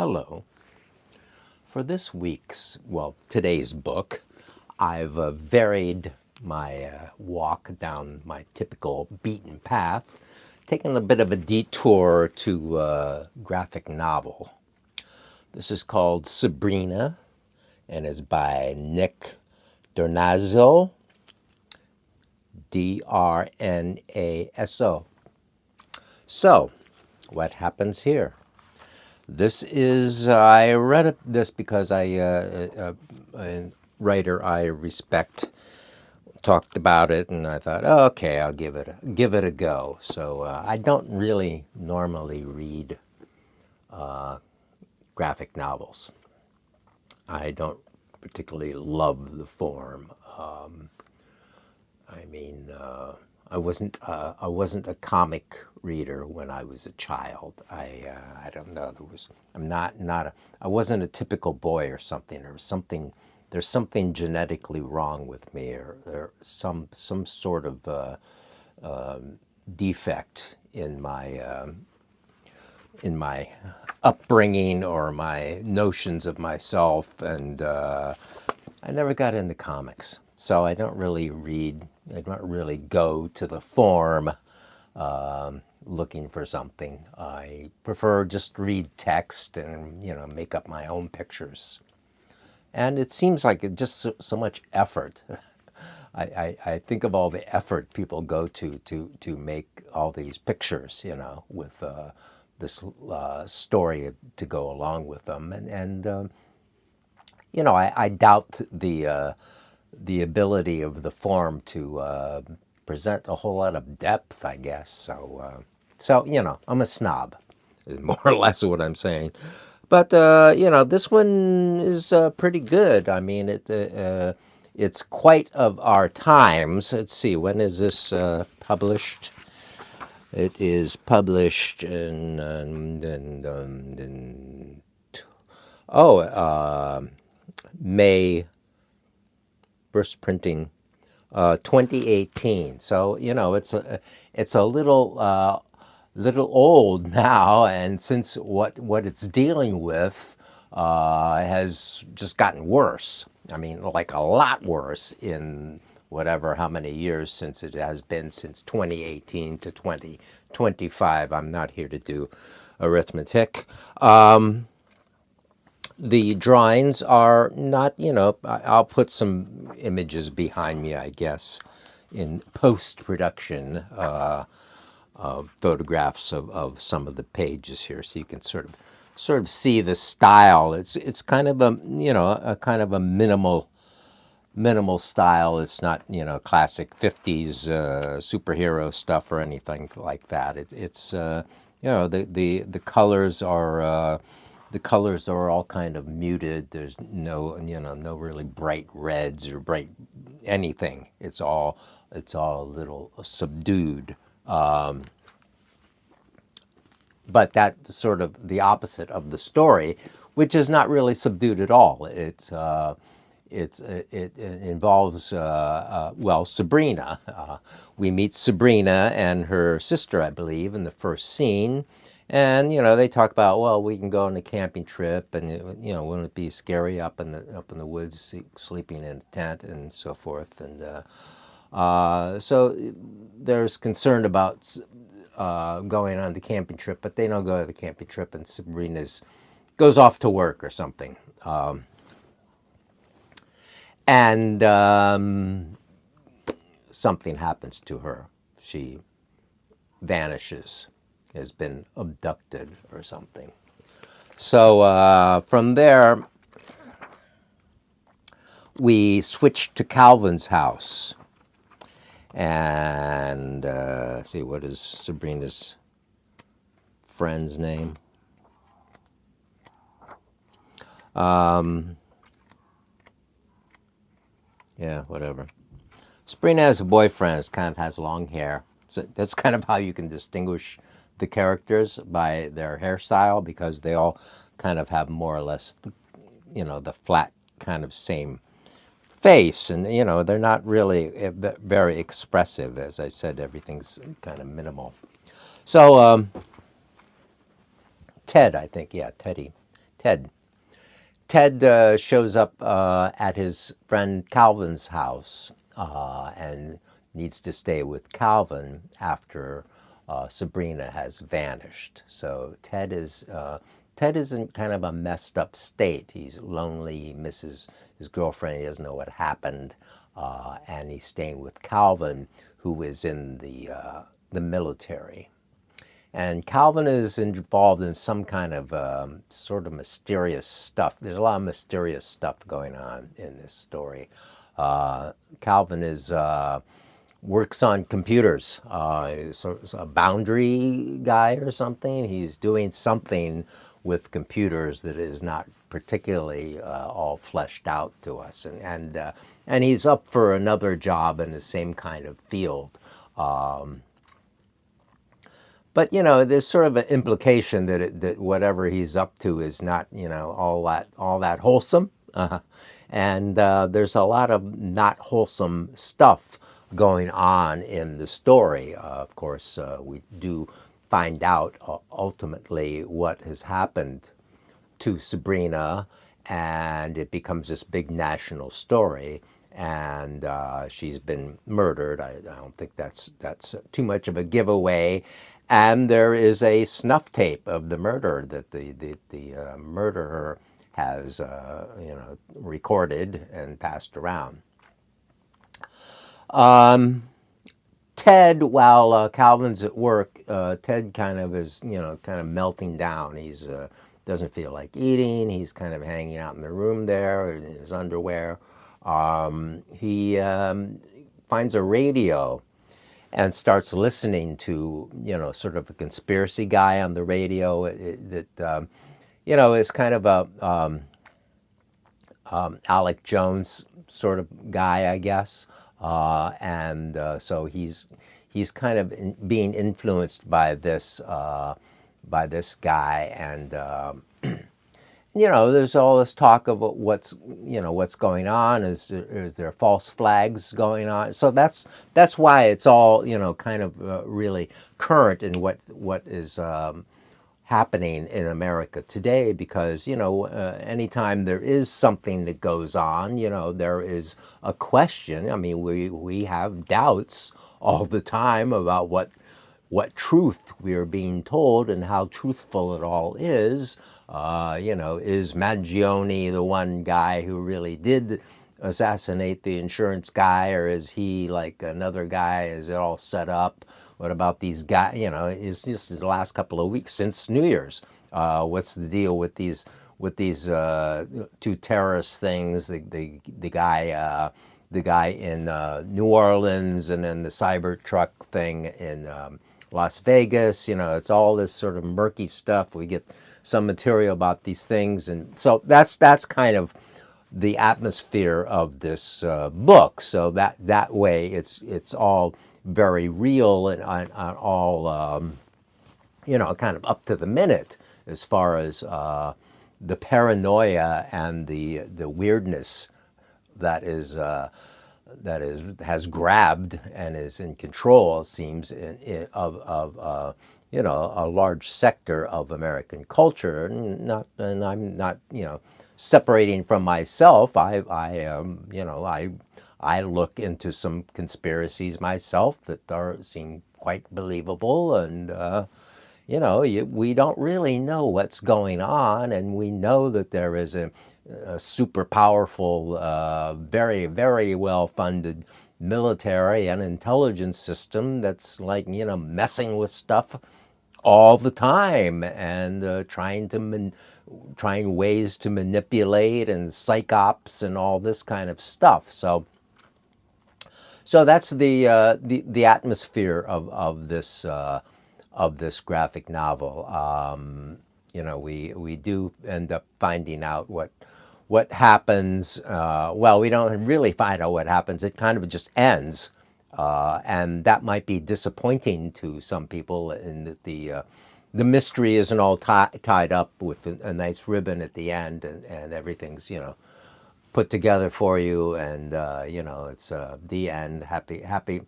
Hello. For today's book, I've varied my walk down my typical beaten path, taking a bit of a detour to a graphic novel. This is called Sabrina and is by Nick Drnaso, Drnaso. So, what happens here? I read this because a writer I respect talked about it, and I thought, oh, okay, I'll give it a go. So I don't really normally read graphic novels. I don't particularly love the form. I mean, I wasn't a comic reader when I was a child. I don't know. I wasn't a typical boy or something. There's something genetically wrong with me, or some sort of defect in my upbringing or my notions of myself, and I never got into comics. So I don't really go to the form looking for something. I prefer just read text and, make up my own pictures. And it seems like it just so much effort. I think of all the effort people go to make all these pictures, with this story to go along with them. I doubt the ability of the form to present a whole lot of depth, I guess. So I'm a snob, is more or less what I'm saying. But this one is pretty good. I mean, it's quite of our times. Let's see, when is this published? It is published in May, first printing, 2018. So it's a little old now, and since what it's dealing with has just gotten worse. I mean, like a lot worse in how many years since it has been, since 2018 to 2025. I'm not here to do arithmetic. The drawings are not, I'll put some images behind me, I guess, in post-production, photographs of some of the pages here, so you can sort of see the style. It's kind of a kind of a minimal style. It's not, classic 50s superhero stuff or anything like that. It's the colors are. The colors are all kind of muted. There's no really bright reds or bright anything. It's all a little subdued. But that's sort of the opposite of the story, which is not really subdued at all. It involves Sabrina. We meet Sabrina and her sister, I believe, in the first scene. And they talk about, well, we can go on a camping trip, and wouldn't it be scary up in the woods, sleeping in a tent and so forth. And so there's concern about going on the camping trip, but they don't go to the camping trip, and Sabrina goes off to work or something. And something happens to her. She vanishes, has been abducted or something. So from there, we switch to Calvin's house. And see, what is Sabrina's friend's name? Yeah, whatever. Sabrina has a boyfriend. Kind of has long hair. So that's kind of how you can distinguish the characters, by their hairstyle, because they all kind of have more or less the flat kind of same face, and they're not really very expressive. As I said, everything's kind of minimal. So Ted, I think, yeah, Teddy Ted. Ted shows up at his friend Calvin's house and needs to stay with Calvin after Sabrina has vanished. So Ted is in kind of a messed up state. He's lonely. He misses his girlfriend. He doesn't know what happened, and he's staying with Calvin, who is in the military. And Calvin is involved in some kind of sort of mysterious stuff. There's a lot of mysterious stuff going on in this story. Calvin is works on computers. He's a boundary guy or something. He's doing something with computers that is not particularly all fleshed out to us. And he's up for another job in the same kind of field. But there's sort of an implication that whatever he's up to is not all that wholesome, and there's a lot of not wholesome stuff going on in the story. Of course, we do find out ultimately what has happened to Sabrina, and it becomes this big national story. And she's been murdered. I don't think that's too much of a giveaway. And there is a snuff tape of the murder that the murderer has recorded and passed around. Ted, while Calvin's at work, Ted kind of is kind of melting down. He's doesn't feel like eating. He's kind of hanging out in the room there in his underwear. He finds a radio and starts listening to, sort of a conspiracy guy on the radio that, is kind of a Alec Jones sort of guy, I guess. So he's kind of being influenced by this guy, and there's all this talk of what's going on. Is there false flags going on? So that's why it's all kind of really current in what is happening in America today, because anytime there is something that goes on, there is a question. I mean, we have doubts all the time about what truth we are being told and how truthful it all is. Is Mangione the one guy who really did assassinate the insurance guy, or is he like another guy? Is it all set up? What about these guys? Is this the last couple of weeks since New Year's? What's the deal with these two terrorist things? The guy in New Orleans, and then the Cybertruck thing in Las Vegas. It's all this sort of murky stuff. We get some material about these things, and so that's kind of the atmosphere of this book. So that way, it's all very real and all kind of up to the minute as far as the paranoia and the weirdness that has grabbed and is in control, it seems, of a large sector of American culture. And I'm not separating from myself. I look into some conspiracies myself that seem quite believable, and we don't really know what's going on, and we know that there is a super powerful, very, very well-funded military and intelligence system that's messing with stuff all the time, and trying ways to manipulate, and psyops and all this kind of stuff. So that's the atmosphere of this graphic novel. We do end up finding out what happens. Well, we don't really find out what happens. It kind of just ends, and that might be disappointing to some people, in that the mystery isn't all tied up with a nice ribbon at the end, and everything's put together for you, and it's the end. Happy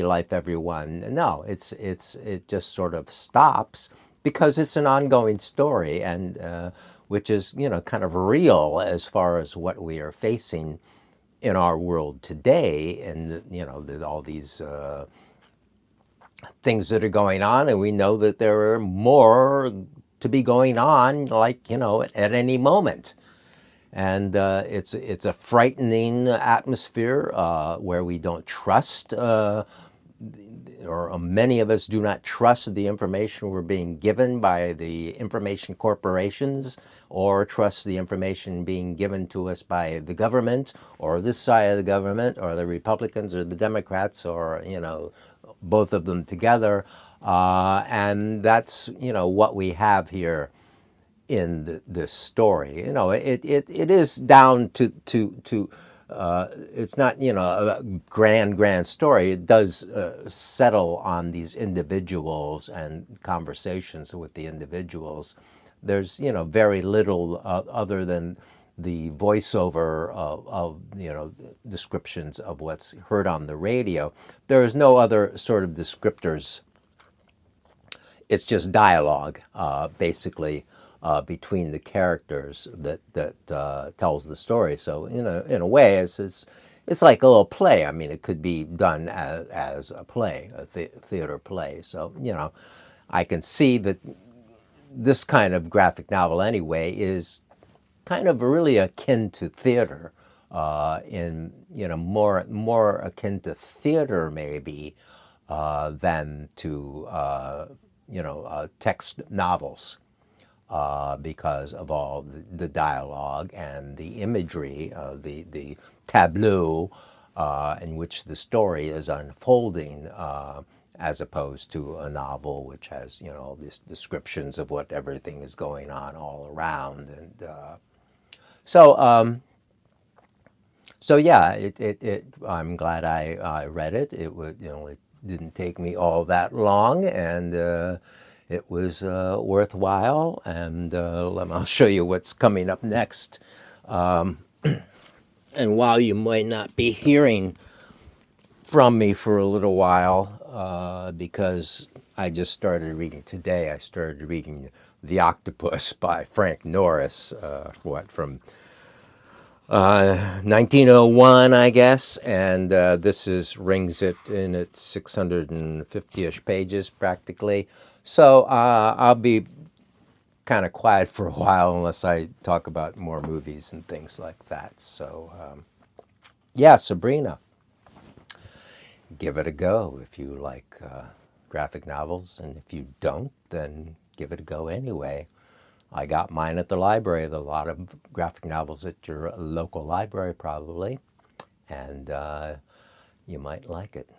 life, everyone. No, it just sort of stops, because it's an ongoing story, and which is, kind of real as far as what we are facing in our world today, and all these things that are going on, and we know that there are more to be going on, like at any moment. And it's a frightening atmosphere where we don't trust, or many of us do not trust the information we're being given by the information corporations, or trust the information being given to us by the government, or this side of the government, or the Republicans, or the Democrats, or both of them together. And that's what we have here in this story. It is down to it's not a grand story. It does settle on these individuals and conversations with the individuals. There's very little other than the voiceover of descriptions of what's heard on the radio. There is no other sort of descriptors. It's just dialogue, basically, between the characters that tells the story. So in a way, it's like a little play. I mean, it could be done as a play, a theater play. So I can see that this kind of graphic novel, anyway, is kind of really akin to theater. In more akin to theater maybe than to text novels, because of all the dialogue and the imagery, the tableau in which the story is unfolding, as opposed to a novel which has all these descriptions of what everything is going on all around. And so yeah, I'm glad I read it. It didn't take me all that long, and it was worthwhile. And I'll show you what's coming up next. And while you might not be hearing from me for a little while, because I just started reading today, I started reading The Octopus by Frank Norris, from 1901, I guess, and this rings it in its 650-ish pages practically. So I'll be kind of quiet for a while unless I talk about more movies and things like that. So yeah, Sabrina, give it a go if you like graphic novels, and if you don't, then give it a go anyway. I got mine at the library. There's a lot of graphic novels at your local library, probably, and you might like it.